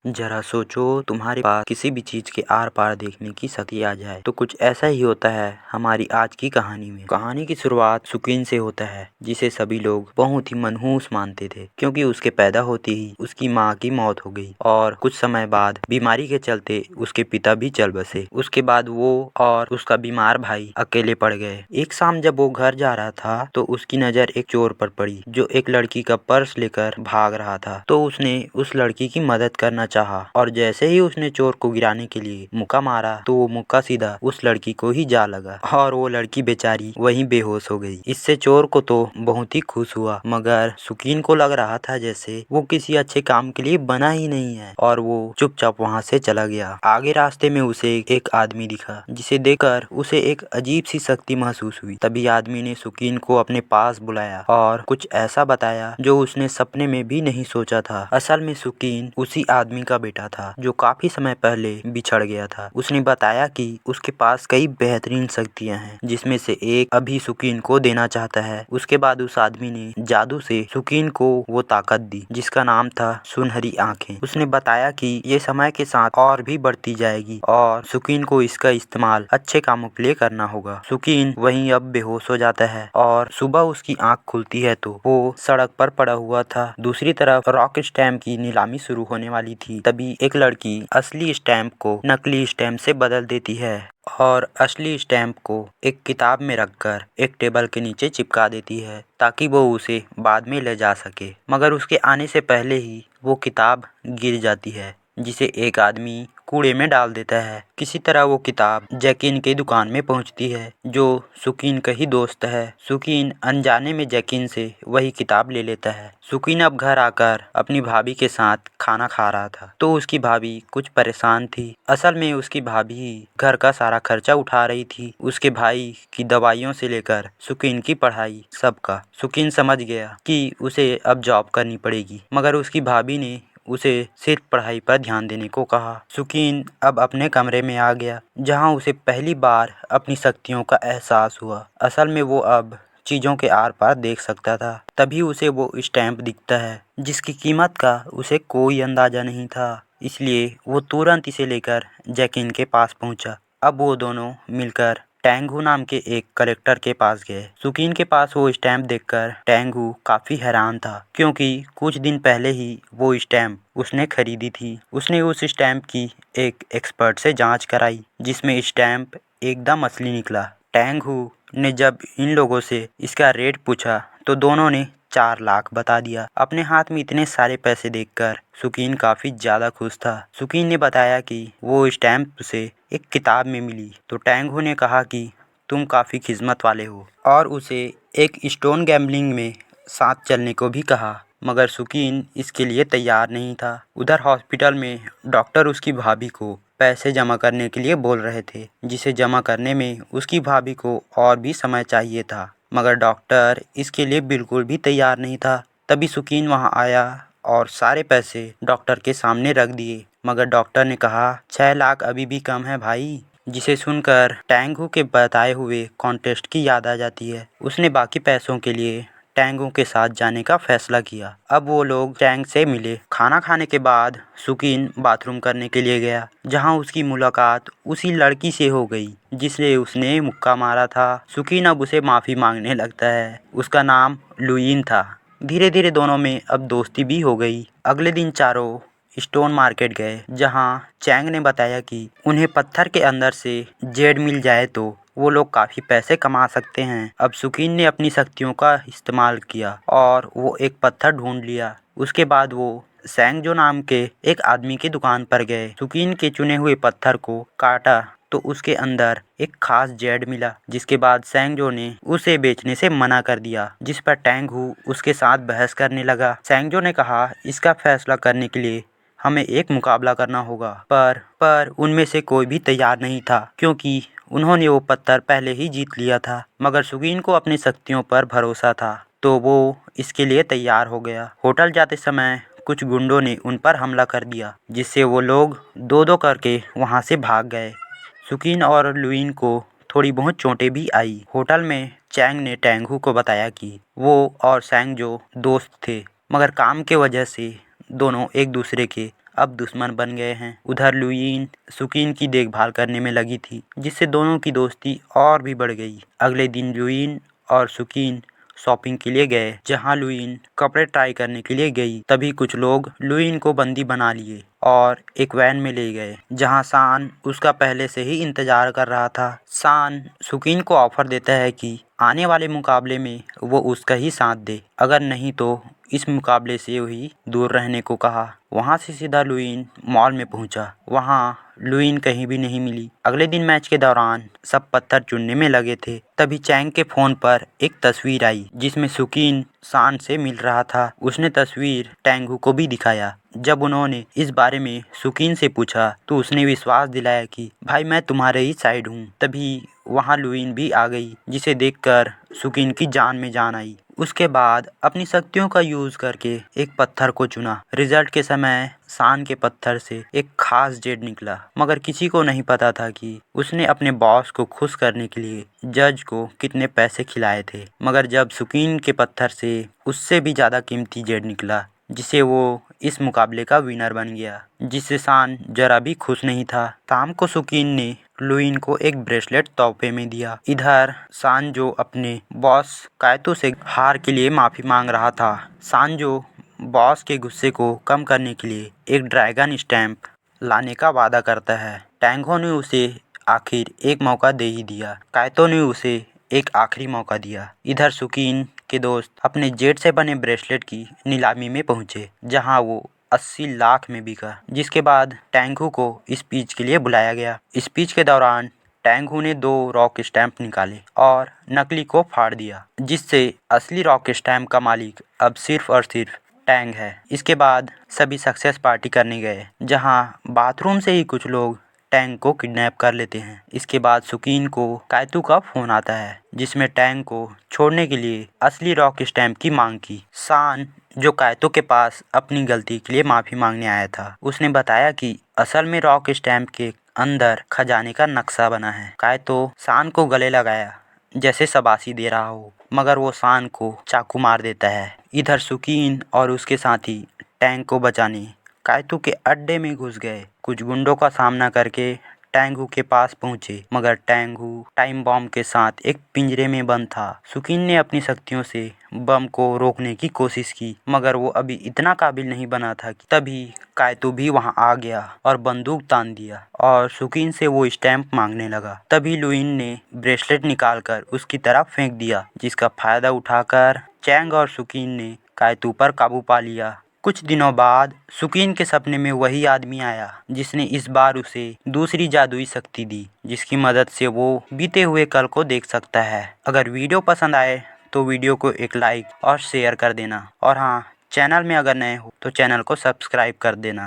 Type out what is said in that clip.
जरा सोचो तुम्हारे पास किसी भी चीज के आर पार देखने की शक्ति आ जाए तो कुछ ऐसा ही होता है हमारी आज की कहानी में। कहानी की शुरुआत सुकीन से होता है जिसे सभी लोग बहुत ही मनहूस मानते थे क्योंकि उसके पैदा होते ही उसकी माँ की मौत हो गई और कुछ समय बाद बीमारी के चलते उसके पिता भी चल बसे। उसके बाद वो और उसका बीमार भाई अकेले पड़ गए। एक शाम जब वो घर जा रहा था तो उसकी नजर एक चोर पर पड़ी जो एक लड़की का पर्स लेकर भाग रहा था। तो उसने उस लड़की की मदद करना चाहा और जैसे ही उसने चोर को गिराने के लिए मुक्का मारा तो वो मुक्का सीधा उस लड़की को ही जा लगा और वो लड़की बेचारी वहीं बेहोश हो गई। इससे चोर को तो बहुत ही खुश हुआ मगर सुकीन को लग रहा था जैसे वो किसी अच्छे काम के लिए बना ही नहीं है और वो चुपचाप वहाँ से चला गया। आगे रास्ते में उसे एक आदमी दिखा जिसे देखकर उसे एक अजीब सी शक्ति महसूस हुई। तभी आदमी ने सुकीन को अपने पास बुलाया और कुछ ऐसा बताया जो उसने सपने में भी नहीं सोचा था। असल में सुकीन उसी आदमी का बेटा था जो काफी समय पहले बिछड़ गया था। उसने बताया कि उसके पास कई बेहतरीन शक्तियां हैं जिसमें से एक अभी सुकीन को देना चाहता है। उसके बाद उस आदमी ने जादू से सुकीन को वो ताकत दी जिसका नाम था सुनहरी आंखें। उसने बताया कि ये समय के साथ और भी बढ़ती जाएगी और सुकीन को इसका इस्तेमाल अच्छे कामों के लिए करना होगा। सुकीन वहीं अब बेहोश हो जाता है और सुबह उसकी आंख खुलती है तो वो सड़क पर पड़ा हुआ था। दूसरी तरफ रॉक स्टैम्प की नीलामी शुरू होने वाली थी। तभी एक लड़की असली स्टैम्प को नकली स्टैम्प से बदल देती है और असली स्टैम्प को एक किताब में रखकर एक टेबल के नीचे चिपका देती है ताकि वो उसे बाद में ले जा सके। मगर उसके आने से पहले ही वो किताब गिर जाती है जिसे एक आदमी कूड़े में डाल देता है। किसी तरह वो किताब जैकिन की दुकान में पहुंचती है जो सुकीन का ही दोस्त है। सुकीन अनजाने में जैकिन से वही किताब ले लेता है। सुकीन अब घर आकर अपनी भाभी के साथ खाना खा रहा था तो उसकी भाभी कुछ परेशान थी। असल में उसकी भाभी घर का सारा खर्चा उठा रही थी, उसके भाई की दवाइयों से लेकर सुकीन की पढ़ाई सबका। सुकीन समझ गया कि उसे अब जॉब करनी पड़ेगी मगर उसकी भाभी ने उसे सिर्फ पढ़ाई पर ध्यान देने को कहा। सुकीन अब अपने कमरे में आ गया जहां उसे पहली बार अपनी शक्तियों का एहसास हुआ। असल में वो अब चीज़ों के आर पार देख सकता था। तभी उसे वो स्टैम्प दिखता है जिसकी कीमत का उसे कोई अंदाजा नहीं था, इसलिए वो तुरंत इसे लेकर जैकिन के पास पहुंचा। अब वो दोनों मिलकर टेंगू नाम के एक कलेक्टर के पास गए। सुकीन के पास वो स्टैम्प देखकर टेंगू काफी हैरान था क्योंकि कुछ दिन पहले ही वो स्टैम्प उसने खरीदी थी। उसने उस स्टैम्प की एक एक्सपर्ट से जांच कराई जिसमें स्टैम्प एकदम असली निकला। टेंगू ने जब इन लोगों से इसका रेट पूछा तो दोनों ने 4 लाख बता दिया। अपने हाथ में इतने सारे पैसे देखकर सुकीन काफी ज्यादा खुश था। सुकीन ने बताया कि वो स्टैम्प उसे एक किताब में मिली तो टेंगू ने कहा कि तुम काफी किस्मत वाले हो और उसे एक स्टोन गैम्बलिंग में साथ चलने को भी कहा। मगर सुकीन इसके लिए तैयार नहीं था। उधर हॉस्पिटल में डॉक्टर उसकी भाभी को पैसे जमा करने के लिए बोल रहे थे जिसे जमा करने में उसकी भाभी को और भी समय चाहिए था मगर डॉक्टर इसके लिए बिल्कुल भी तैयार नहीं था। तभी सुकीन वहां आया और सारे पैसे डॉक्टर के सामने रख दिए मगर डॉक्टर ने कहा 6 लाख अभी भी कम है भाई, जिसे सुनकर टेंगू के बताए हुए कॉन्टेस्ट की याद आ जाती है। उसने बाकी पैसों के लिए टेंगू के साथ जाने का फैसला किया। अब वो लोग टैंग से मिले। खाना खाने के बाद सुकीन बाथरूम करने के लिए गया जहां उसकी मुलाकात उसी लड़की से हो गई जिसने उसने मुक्का मारा था। सुकीन अब उसे माफ़ी मांगने लगता है। उसका नाम लुईन था। धीरे धीरे दोनों में अब दोस्ती भी हो गई। अगले दिन चारों स्टोन मार्केट गए जहां चैंग ने बताया कि उन्हें पत्थर के अंदर से जेड मिल जाए तो वो लोग काफ़ी पैसे कमा सकते हैं। अब सुकीन ने अपनी शक्तियों का इस्तेमाल किया और वो एक पत्थर ढूंढ लिया। उसके बाद वो सैंगजो नाम के एक आदमी की दुकान पर गए। सुकीन के चुने हुए पत्थर को काटा तो उसके अंदर एक खास जेड मिला जिसके बाद सैंगजो ने उसे बेचने से मना कर दिया जिस पर टेंगू उसके साथ बहस करने लगा। सैंगजो ने कहा इसका फैसला करने के लिए हमें एक मुकाबला करना होगा पर उनमें से कोई भी तैयार नहीं था क्योंकि उन्होंने वो पत्थर पहले ही जीत लिया था। मगर सुकीन को अपनी शक्तियों पर भरोसा था तो वो इसके लिए तैयार हो गया। होटल जाते समय कुछ गुंडों ने उन पर हमला कर दिया जिससे वो लोग दो दो करके वहां से भाग गए। सुकीन और लुईन को थोड़ी बहुत चोटें भी आई। होटल में चैंग ने टेंगू को बताया कि वो और सैंगजो दोस्त थे मगर काम के वजह से दोनों एक दूसरे के अब दुश्मन बन गए हैं। उधर लुईन सुकीन की देखभाल करने में लगी थी, जिससे दोनों की दोस्ती और भी बढ़ गई। अगले दिन लुईन और सुकीन शॉपिंग के लिए गए, जहां लुईन कपड़े ट्राई करने के लिए गई। तभी कुछ लोग लुईन को बंदी बना लिए और एक वैन में ले गए, जहां सान उसका पहले से ही इंतजार कर रहा था। सान सुकीन को ऑफर देता है कि आने वाले मुकाबले में वो उसका ही साथ दे, अगर नहीं तो इस मुकाबले से ही दूर रहने को कहा। वहां से सीधा लुईन मॉल में पहुंचा। वहां लुईन कहीं भी नहीं मिली। अगले दिन मैच के दौरान सब पत्थर चुनने में लगे थे। तभी चैंग के फोन पर एक तस्वीर आई, जिसमें सुकीन सान से मिल रहा था। उसने तस्वीर टैंगू को भी दिखाया। जब उन्होंने इस बारे में सुकीन से पूछा तो उसने विश्वास दिलाया कि भाई मैं तुम्हारे ही साइड हूँ। तभी वहाँ लुईन भी आ गई, जिसे देखकर सुकीन की जान में जान आई। उसके बाद अपनी शक्तियों का यूज करके एक पत्थर को चुना। रिजल्ट के समय सान के पत्थर से एक खास जेड निकला, मगर किसी को नहीं पता था कि उसने अपने बॉस को खुश करने के लिए जज को कितने पैसे खिलाए थे। मगर जब सुकीन के पत्थर से उससे भी ज्यादा कीमती जेड निकला, जिसे वो इस मुकाबले का विनर बन गया, जिससे सान जरा भी खुश नहीं था। शाम को सुकीन ने लुईन को एक ब्रेसलेट तोहफे में दिया। इधर सान जो अपने बॉस कायतो से हार के लिए माफी मांग रहा था। सान जो बॉस के गुस्से को कम करने के लिए एक ड्रैगन स्टैम्प लाने का वादा करता है। टैंगो ने उसे आखिर एक मौका दे ही दिया। कायतो ने उसे एक आखिरी मौका दिया। इधर सुकीन के दोस्त अपने जेड से बने ब्रेसलेट की नीलामी में पहुंचे, जहां वो 80 लाख में बिका। जिसके बाद टैंगू को स्पीच के लिए बुलाया गया। स्पीच के दौरान टैंगू ने 2 रॉक स्टैम्प निकाले और नकली को फाड़ दिया, जिससे असली रॉक स्टैम्प का मालिक अब सिर्फ और सिर्फ टैंग है। इसके बाद सभी सक्सेस पार्टी करने गए, जहां बाथरूम से ही कुछ लोग टैंग को किडनैप कर लेते हैं। इसके बाद सुकीन को कायतू का फोन आता है, जिसमें टैंग को छोड़ने के लिए असली रॉक स्टैम्प की मांग की। सान जो कायतो के पास अपनी गलती के लिए माफी मांगने आया था, उसने बताया कि असल में रॉक स्टैम्प के अंदर खजाने का नक्शा बना है। कायतो सान को गले लगाया जैसे शाबाशी दे रहा हो, मगर वो सान को चाकू मार देता है। इधर सुकीन और उसके साथी टैंग को बचाने कायतो के अड्डे में घुस गए। कुछ गुंडों का सामना करके टैंगू के पास पहुंचे, मगर टैंगू टाइम बम के साथ एक पिंजरे में बंद था। सुकीन ने अपनी शक्तियों से बम को रोकने की कोशिश की, मगर वो अभी इतना काबिल नहीं बना था। तभी कायतो भी वहां आ गया और बंदूक तान दिया और सुकीन से वो स्टैम्प मांगने लगा। तभी लुईन ने ब्रेसलेट निकालकर उसकी तरफ फेंक दिया, जिसका फायदा उठाकर चैंग और सुकीन ने कायतो पर काबू पा लिया। कुछ दिनों बाद सुकीन के सपने में वही आदमी आया, जिसने इस बार उसे दूसरी जादुई शक्ति दी, जिसकी मदद से वो बीते हुए कल को देख सकता है। अगर वीडियो पसंद आए तो वीडियो को एक लाइक और शेयर कर देना, और हाँ, चैनल में अगर नए हो तो चैनल को सब्सक्राइब कर देना।